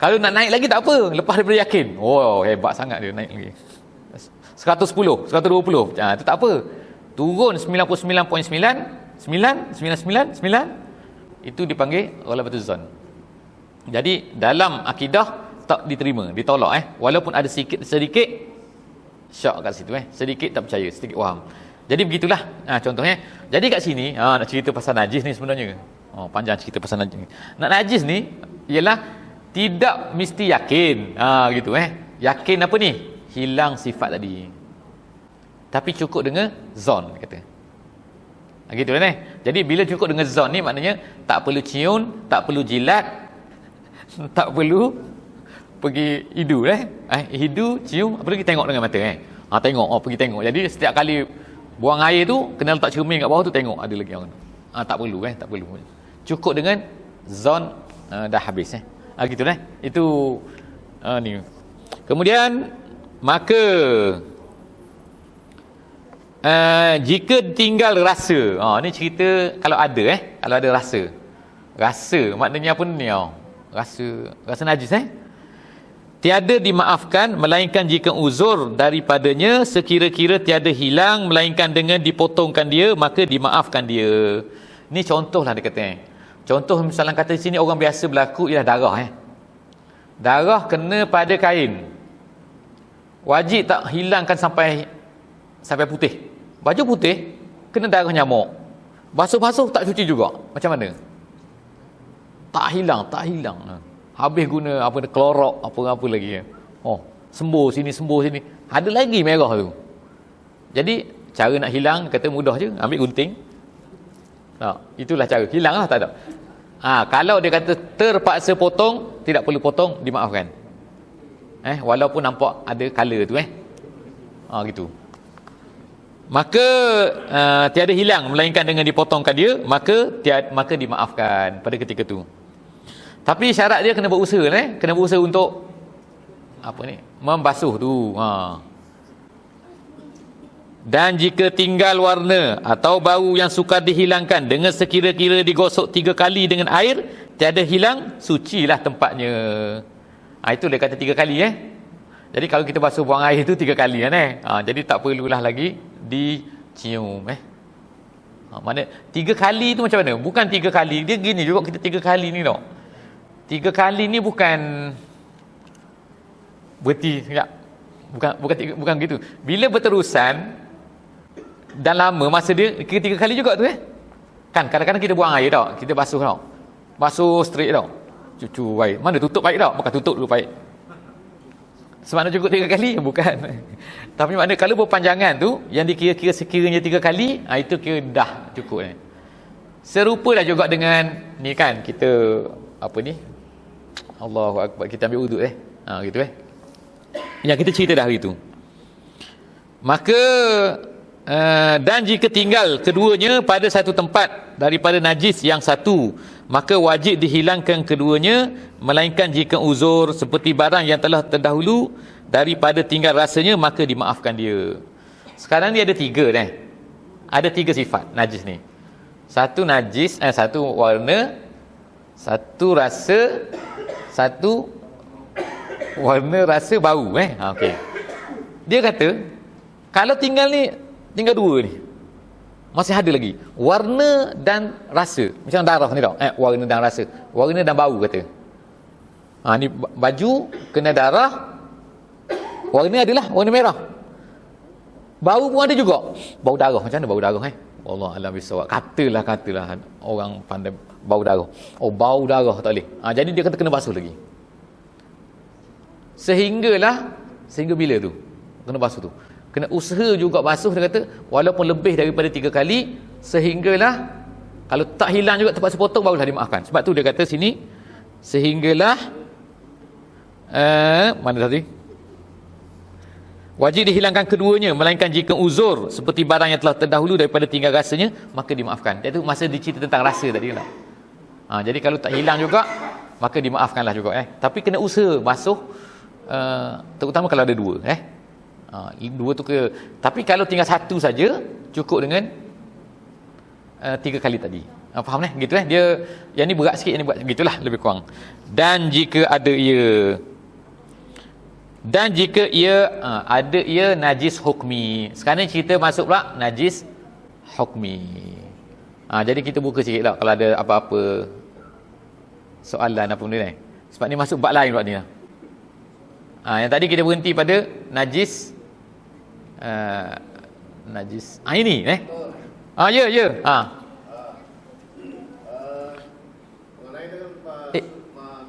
Kalau nak naik lagi tak apa, lepas daripada yakin. Oh, hebat sangat dia naik lagi. 110, 120. Itu tak apa. Turun 99.999, itu dipanggil ghalabatul zon. Jadi dalam akidah tak diterima, ditolak walaupun ada sedikit syak kat situ sedikit tak percaya, sedikit waham. Jadi begitulah contohnya. Jadi kat sini nak cerita pasal najis ni sebenarnya. Panjang cerita pasal najis ni. Nak najis ni ialah tidak mesti yakin. Gitu Yakin apa ni? Hilang sifat tadi. Tapi cukup dengan zon kata. Gitu kan Jadi bila cukup dengan zon ni maknanya tak perlu cium, tak perlu jilat, tak perlu pergi hidu hidu, cium, apa lagi tengok dengan mata tengok, pergi tengok. Jadi setiap kali buang air tu kena letak cermin kat bawah tu, tengok ada lagi orang. Tak perlu tak perlu. Cukup dengan zon dah habis gitu Itu ni. Kemudian maka jika tinggal rasa, ni cerita kalau ada rasa maknanya apa ni rasa najis tiada dimaafkan melainkan jika uzur daripadanya sekira-kira tiada hilang melainkan dengan dipotongkan dia, maka dimaafkan dia. Ni contohlah dia kata contoh misalnya kata di sini orang biasa berlaku ialah darah darah kena pada kain, wajib tak hilangkan sampai putih. Baju putih kena darah nyamuk, basuh-basuh tak cuci juga, macam mana? Tak hilang. Habis guna klorok apa lagi sembuh sini, ada lagi merah tu. Jadi cara nak hilang kata mudah je, ambil gunting. Itulah cara. Hilang lah, tak ada. Kalau dia kata terpaksa potong, tidak perlu potong, dimaafkan. Walaupun nampak ada color tu gitu. Maka tiada hilang melainkan dengan dipotongkan dia, maka dimaafkan pada ketika tu. Tapi syarat dia kena berusaha kena berusaha untuk membasuh tu. Dan jika tinggal warna atau bau yang sukar dihilangkan dengan sekira-kira digosok 3 kali dengan air, tiada hilang, sucilah tempatnya. Itu dia kata 3 kali Jadi kalau kita basuh buang air tu 3 kali jadi tak perlulah lagi dicium mana 3 kali tu macam mana? Bukan 3 kali. Dia gini juga kita 3 kali ni 3 kali ni bukan berhenti sekejap. Bukan gitu. Bila berterusan dan lama masa dia 3 kali juga tu kan kadang-kadang kita buang air kita basuh basuh straight cucu baik. Mana tutup baik bukan tutup dulu baik. Semakna cukup 3 kali? Bukan. Tapi makna kalau berpanjangan tu yang dikira-kira sekiranya 3 kali, itu kira dah cukup Serupalah juga dengan ni kan kita Allahu akbar, kita ambil wuduk gitu yang kita cerita dah hari tu. Maka dan jika tinggal keduanya pada satu tempat daripada najis yang satu, maka wajib dihilangkan keduanya melainkan jika uzur seperti barang yang telah terdahulu daripada tinggal rasanya, maka dimaafkan dia. Sekarang ni ada 3 ada 3 sifat najis ni. Satu najis, satu warna, satu rasa, satu warna, rasa, bau okey. Dia kata kalau tinggal 2 ni masih ada lagi warna dan rasa, macam darah ni warna dan rasa, warna dan bau kata. Ni baju kena darah, warna adalah warna merah, bau pun ada juga, bau darah. Macam mana bau darah Allah alam bisawab. Katalah orang pandai bau darah. Bau darah tak boleh. Jadi dia kata kena basuh lagi. Sehingga bila tu kena basuh tu, kena usaha juga basuh. Dia kata walaupun lebih daripada 3 kali, sehinggalah kalau tak hilang juga terpaksa potong, barulah dimaafkan. Sebab tu dia kata sini sehinggalah mana tadi, wajib dihilangkan keduanya melainkan jika uzur seperti barang yang telah terdahulu daripada tinggal rasanya, maka dimaafkan. Itu masa dicerita tentang rasa tadi jadi kalau tak hilang juga, maka dimaafkanlah juga tapi kena usaha basuh, terutama kalau ada 2 2 tu tapi kalau tinggal 1 saja cukup dengan 3 kali tadi. Faham gitu dia yang ni berat sikit, yang ni berat, gitulah lebih kurang. Dan jika ada ia ada ia najis hukmi. Sekarang cerita masuk pula najis hukmi. Jadi kita buka sikit lah kalau ada apa-apa soalan apa benda ni. Sebab ni masuk bab lain pula ni lah. Yang tadi kita berhenti pada najis ini ya. Mengenai dengan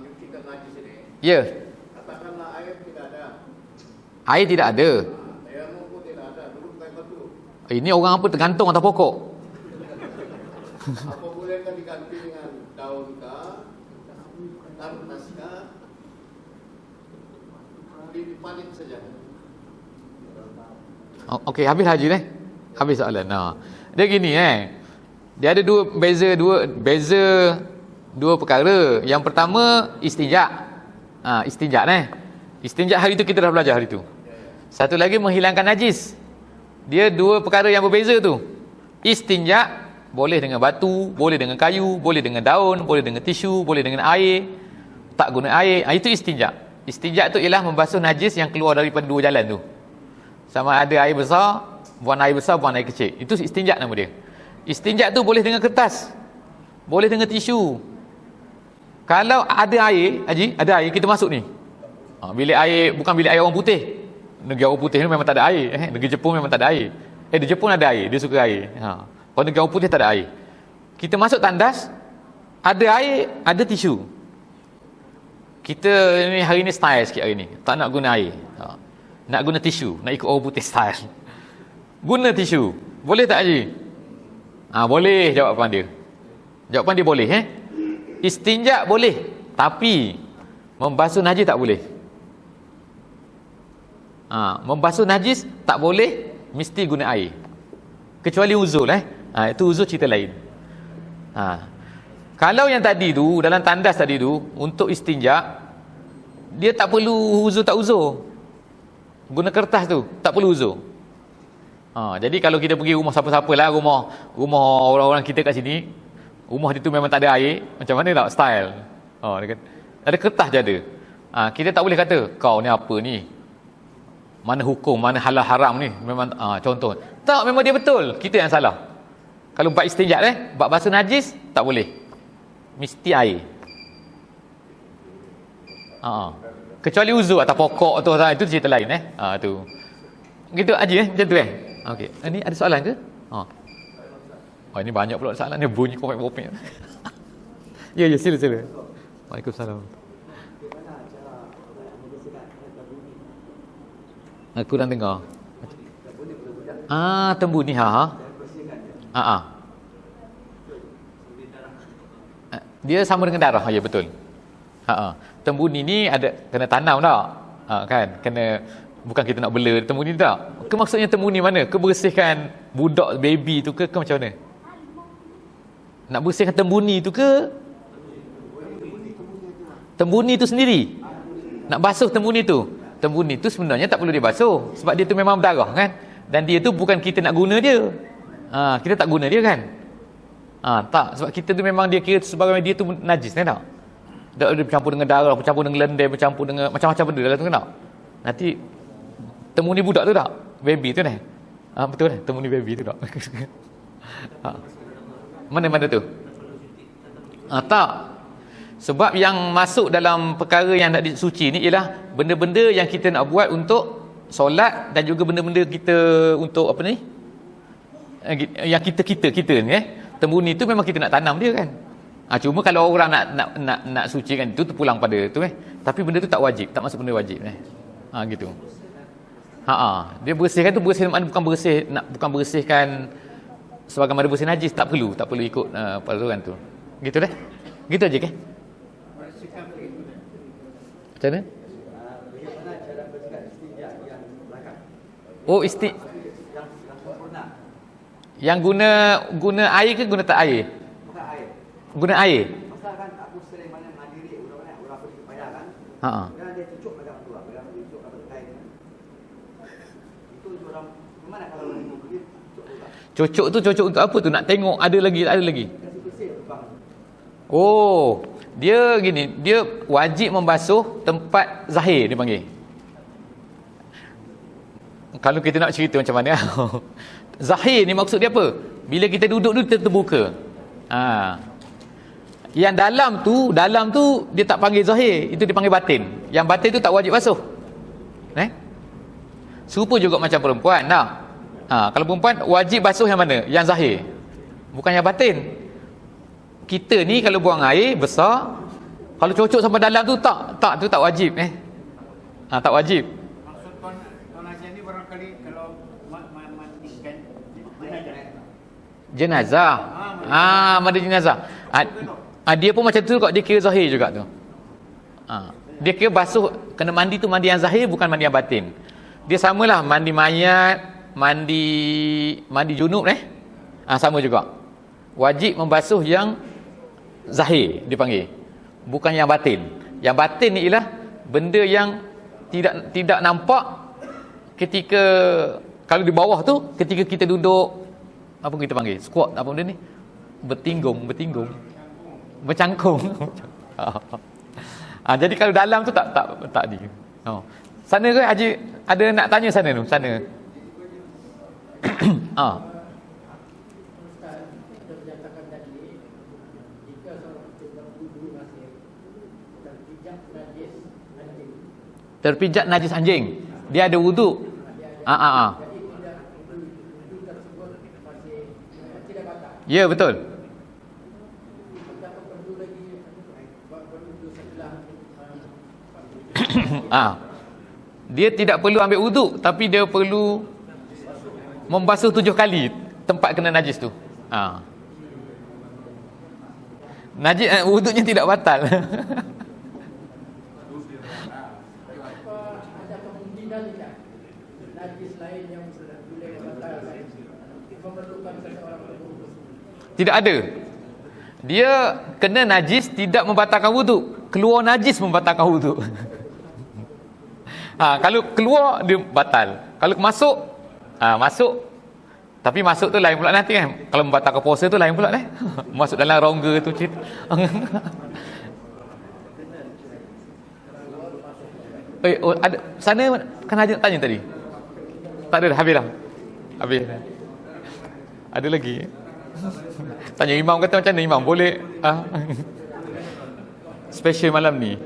menyucikan najis ini. Ya. Katakanlah air tidak ada. Air tidak ada. Air pun tidak ada. Dulu pakai batu. Ini orang apa tergantung atas pokok? Apa bolehkah diganti dengan daun kah? Kertas kah? Dipanik saja. Okey, habis haji ni. Habis soalan. Dia gini dia ada dua perkara. Yang pertama istinja. Istinja Istinja hari tu kita dah belajar hari tu. Satu lagi menghilangkan najis. Dia dua perkara yang berbeza tu. Istinja boleh dengan batu, boleh dengan kayu, boleh dengan daun, boleh dengan tisu, boleh dengan air. Tak guna air. Itu istinja. Istinja tu ialah membasuh najis yang keluar daripada dua jalan tu. Sama ada air besar, buang air besar, buang air kecil. Itu istinja nama dia. Istinja tu boleh dengan kertas, boleh dengan tisu. Kalau ada air, Haji, ada air, kita masuk ni. Bilik air, bukan bilik air orang putih. Negeri orang putih ni memang tak ada air. Negeri Jepun memang tak ada air. Di Jepun ada air, dia suka air. Kalau negeri orang putih tak ada air. Kita masuk tandas, ada air, ada tisu. Kita ni hari ni style sikit hari ni. Tak nak guna air. Nak guna tisu, nak ikut orang putih style. Guna tisu. Boleh tak Haji? Boleh jawapan dia. Jawapan dia boleh Istinja boleh, tapi membasuh najis tak boleh. Membasuh najis tak boleh, mesti guna air. Kecuali uzur itu uzur cerita lain. Kalau yang tadi tu, dalam tandas tadi tu, untuk istinja, dia tak perlu uzur tak uzur. Guna kertas tu, tak perlu uzur. Jadi kalau kita pergi rumah siapa-siapa lah, rumah orang-orang kita kat sini, rumah dia tu memang tak ada air, macam mana tak style? Ada kertas je ada. Kita tak boleh kata, kau ni apa ni? Mana hukum, mana halal haram ni? Memang contoh. Tak, memang dia betul. Kita yang salah. Kalau bab istinja bab basuh najis, tak boleh. Mesti air. Kecuali uzur atas pokok tu, itu cerita lain tu. Gitu Haji macam tu okey. Ini ada soalan ke? Ini banyak pula soalan ni, bunyi kopek-kopek. Ya sila. Waalaikumsalam. Aku dah dengar. Tembuni dia sama dengan darah. Ya betul. Tembuni ni ada kena tanam tak? Kan? Kena, bukan kita nak bela tembuni tak? Maksudnya tembuni mana? Ke bersihkan budak baby tu ke macam mana? Nak bersihkan tembuni tu ke? Tembuni tu sendiri. Nak basuh tembuni tu. Tembuni tu sebenarnya tak perlu dibasuh sebab dia tu memang berdarah kan? Dan dia tu bukan kita nak guna dia. Kita tak guna dia kan? Tak, sebab kita tu memang dia kira sebagai dia tu najis tak? Dia bercampur dengan darah, bercampur dengan lendir, bercampur dengan macam-macam benda dalam tu kan tak? Nanti tembuni budak tu tak? Baby tu betul tembuni baby tu tak? Mana tu? Tak. Sebab yang masuk dalam perkara yang nak disuci ni ialah benda-benda yang kita nak buat untuk solat dan juga benda-benda kita untuk apa ni? Yang kita ni tembuni tu memang kita nak tanam dia kan. Cuma kalau orang nak sucikan itu terpulang pada tu tapi benda tu tak wajib, tak masuk benda wajib gitu. Dia bersihkan tu bukan bersihkan sebagaimana bersih najis, tak perlu ikut peraturan tu. Gitu Gitu aja ke? Macam mana? Bagaimana cara bersihkan istinja yang belakang? Yang guna air ke guna tak air? Bukan air. Guna air. Pasal kan aku sering mana mandiri orang pergi payah kan. Kan dia cucuk macam tu lah. Bila dia cucuk apa air kan. Itu orang mana kalau orang pergi cucuk tu tak? Cucuk untuk apa tu? Nak tengok ada lagi. Kasi bersih. Oh, dia gini, dia wajib membasuh tempat zahir dia panggil. Kalau kita nak cerita macam mana? Zahir ni maksud dia apa? Bila kita duduk tu terbuka. Yang dalam tu dia tak panggil zahir, itu dia panggil batin. Yang batin tu tak wajib basuh. Serupa juga macam perempuan. Kalau perempuan wajib basuh yang mana? Yang zahir, bukan yang batin. Kita ni kalau buang air besar, kalau cocok sampai dalam tu tak wajib. Tak wajib. Maksud Tuan Haji ni barangkali kalau mandikan jenazah. Mandi jenazah. Dia pun macam tu kok, dia kira zahir juga tu. Dia kira basuh, kena mandi tu mandi yang zahir, bukan mandi yang batin. Dia samalah mandi mayat, mandi junub sama juga. Wajib membasuh yang zahir dipanggil, bukan yang batin. Yang batin ni ialah benda yang tidak nampak ketika, kalau di bawah tu ketika kita duduk, apa kita panggil, squat, apa benda ni, bertinggung, bercangkung. Jadi kalau dalam tu tak di. Sana ke Haji ada nak tanya sana tu? Sana. Terpijak najis anjing, dia ada wuduk. Ya, betul. Dia tidak perlu ambil wuduk, tapi dia perlu membasuh 7 kali tempat kena najis tu. Najis, wuduknya tidak batal. Tidak ada. Dia kena najis tidak membatalkan wuduk, keluar najis membatalkan wuduk. Kalau keluar dia batal. Kalau masuk, masuk. Tapi masuk tu lain pula nanti kan. Kalau membatalkan puasa tu lain pula masuk dalam rongga tu cerita. Ada sana kan Haji nak tanya tadi. Tak ada dah, habis dah. Habis. Ada lagi. Tanya imam kata macam mana imam? Boleh special malam ni.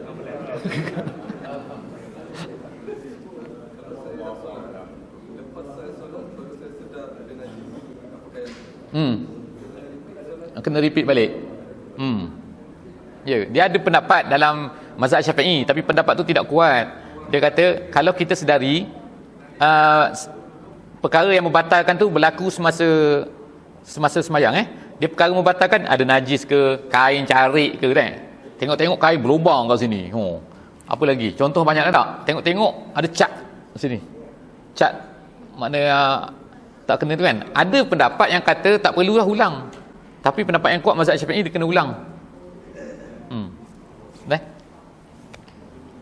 Kena repeat balik. Ya, dia ada pendapat dalam mazhab Syafi'i, tapi pendapat tu tidak kuat. Dia kata kalau kita sedari perkara yang membatalkan tu berlaku semasa semayang, dia perkara membatalkan, ada najis ke, kain carik ke kan. Tengok-tengok kain berlubang kat sini. Apa lagi? Contoh banyak tak? Tengok-tengok ada cat kat sini. Cat makna tak kena tu kan. Ada pendapat yang kata tak perlulah ulang. Tapi pendapat yang kuat mazhab Syafi'i dia kena ulang.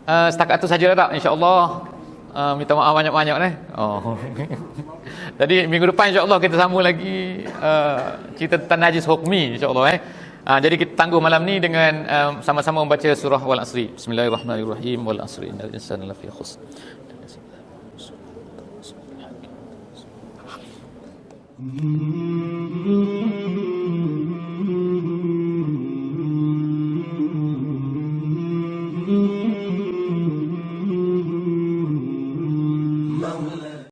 Setakat tu sajalah tak, insya-Allah. Minta maaf banyak-banyak Jadi minggu depan insya-Allah kita sambung lagi cerita tentang najis hukmi insya-Allah Jadi kita tangguh malam ni dengan sama-sama membaca surah Wal Asri. Bismillahirrahmanirrahim. Wal Asri innal insana lafi khusr.